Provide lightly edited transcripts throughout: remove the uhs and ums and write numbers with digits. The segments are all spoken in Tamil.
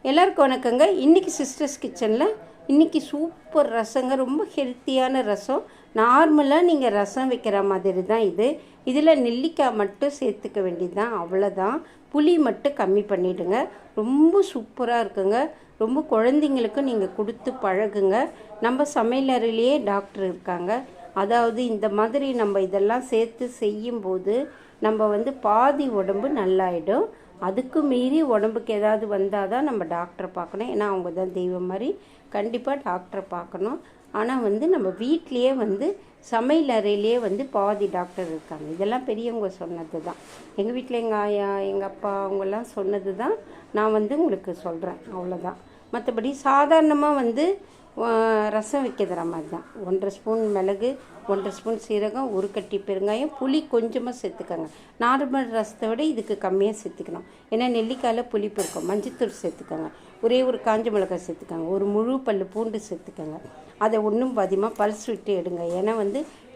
எல்லாருக்கும் வணக்கங்க. இன்றைக்கி சிஸ்டர்ஸ் கிச்சனில் இன்றைக்கி சூப்பர் ரசங்க. ரொம்ப ஹெல்த்தியான ரசம். நார்மலாக நீங்கள் ரசம் வைக்கிற மாதிரி தான் இது. இதில் நெல்லிக்காய் மட்டும் சேர்த்துக்க வேண்டியது தான், அவ்வளோதான். புளி மட்டும் கம்மி பண்ணிவிடுங்க. ரொம்ப சூப்பராக இருக்குங்க. ரொம்ப குழந்தைங்களுக்கும் நீங்கள் கொடுத்து பழகுங்க. நம்ம சமையலறையிலேயே டாக்டர் இருக்காங்க. அதாவது இந்த மாதிரி நம்ம இதெல்லாம் சேர்த்து செய்யும்போது நம்ம பாதி உடம்பு நல்லாயிடும். அதுக்கு மீறி உடம்புக்கு ஏதாவது வந்தால் தான் நம்ம டாக்டரை பார்க்கணும். ஏன்னா அவங்க தான் தெய்வம் மாதிரி. கண்டிப்பாக டாக்டரை பார்க்கணும். ஆனால் நம்ம வீட்லேயே சமையல் அறையிலேயே பாதி டாக்டர் இருக்காங்க. இதெல்லாம் பெரியவங்க சொன்னது தான். எங்கள் வீட்டில் எங்கள் ஆயா, எங்கள் அப்பா அவங்கெல்லாம் சொன்னது தான் நான் உங்களுக்கு சொல்கிறேன், அவ்வளோதான். மற்றபடி சாதாரணமாக ரசம் வைக்கிற மாதிரி தான். 1.5 ஸ்பூன் மிளகு, 1.5 ஸ்பூன் சீரகம், ஒரு கட்டி பெருங்காயம், புளி கொஞ்சமாக சேர்த்துக்கோங்க. நார்மல் ரசத்தை விட இதுக்கு கம்மியாக சேர்த்துக்கணும். ஏன்னா நெல்லிக்காயில் புளிப்பு இருக்கும். மஞ்சத்தூள் சேர்த்துக்கோங்க. ஒரே ஒரு காஞ்ச மிளகாய் சேர்த்துக்கோங்க. ஒரு முழு பல் பூண்டு சேர்த்துக்கோங்க. அதை ஒன்றும் பாதியமாக பல்ஸ் விட்டு எடுங்க. ஏன்னா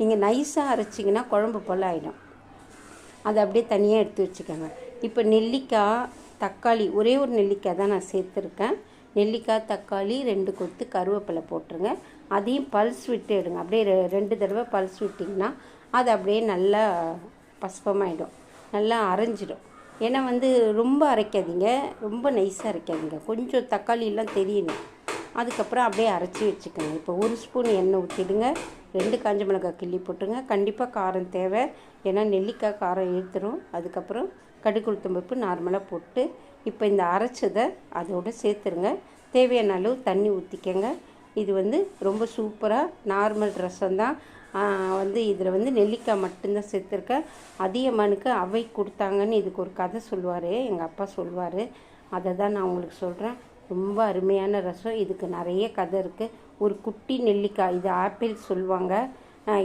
நீங்கள் நைஸாக அரைச்சிங்கன்னா குழம்பு போல் ஆகிடும். அதை அப்படியே தனியாக எடுத்து வச்சுக்கோங்க. இப்போ நெல்லிக்காய், தக்காளி, ஒரே ஒரு நெல்லிக்காய் தான் நான் சேர்த்துருக்கேன். நெல்லிக்காய், தக்காளி, 2 கொத்து கருவேப்பிலை போட்டுருங்க. அதையும் பல்ஸ் விட்டு எடுங்க. அப்படியே 2 தடவை பல்ஸ் விட்டிங்கன்னா அது அப்படியே நல்லா பஸ்பமாயிடும், நல்லா அரைஞ்சிடும். ஏன்னா ரொம்ப அரைக்காதீங்க, ரொம்ப நைஸாக அரைக்காதீங்க. கொஞ்சம் தக்காளியெல்லாம் தெரியணும். அதுக்கப்புறம் அப்படியே அரைச்சி வச்சுக்கோங்க. இப்போ 1 ஸ்பூன் எண்ணெய் ஊற்றிடுங்க. 2 காஞ்ச மிளகாய் கிள்ளி போட்டுருங்க. கண்டிப்பாக காரம் தேவை, ஏன்னா நெல்லிக்காய் காரம் இழுத்துரும். அதுக்கப்புறம் கடுகு, உளுத்தம் பருப்பு நார்மலாக போட்டு இப்போ இந்த அரைச்சதை அதோடு சேர்த்துருங்க. தேவையான அளவு தண்ணி ஊற்றிக்கங்க. இது ரொம்ப சூப்பராக நார்மல் ரசம் தான். இதில் நெல்லிக்காய் மட்டும்தான் சேர்த்துருக்கேன். அதிகமானுக்கு அவை கொடுத்தாங்கன்னு இதுக்கு ஒரு கதை சொல்லுவார், எங்கள் அப்பா சொல்லுவார். அதை தான் நான் உங்களுக்கு சொல்கிறேன். ரொம்ப அருமையான ரசம். இதுக்கு நிறைய கதை இருக்குது. ஒரு குட்டி நெல்லிக்காய், இது ஆப்பிள் சொல்லுவாங்க.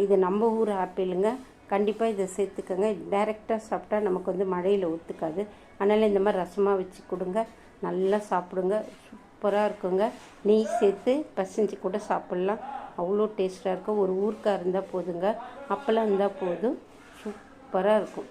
இது நம்ம ஊர் ஆப்பிளுங்க. கண்டிப்பாக இதை சேர்த்துக்கோங்க. டைரெக்டாக சாப்பிட்டா நமக்கு மழையில் ஒத்துக்காது. அதனால் இந்த மாதிரி ரசமாக வச்சு கொடுங்க, நல்லா சாப்பிடுங்க. சூப்பராக இருக்குங்க. நெய் சேர்த்து பசஞ்சு கூட சாப்பிட்லாம், அவ்வளோ டேஸ்ட்டாக இருக்கும். ஒரு ஊறுகாய் இருந்தால் போதுங்க, அப்பளம் இருந்தால் போதும், சூப்பராக இருக்கும்.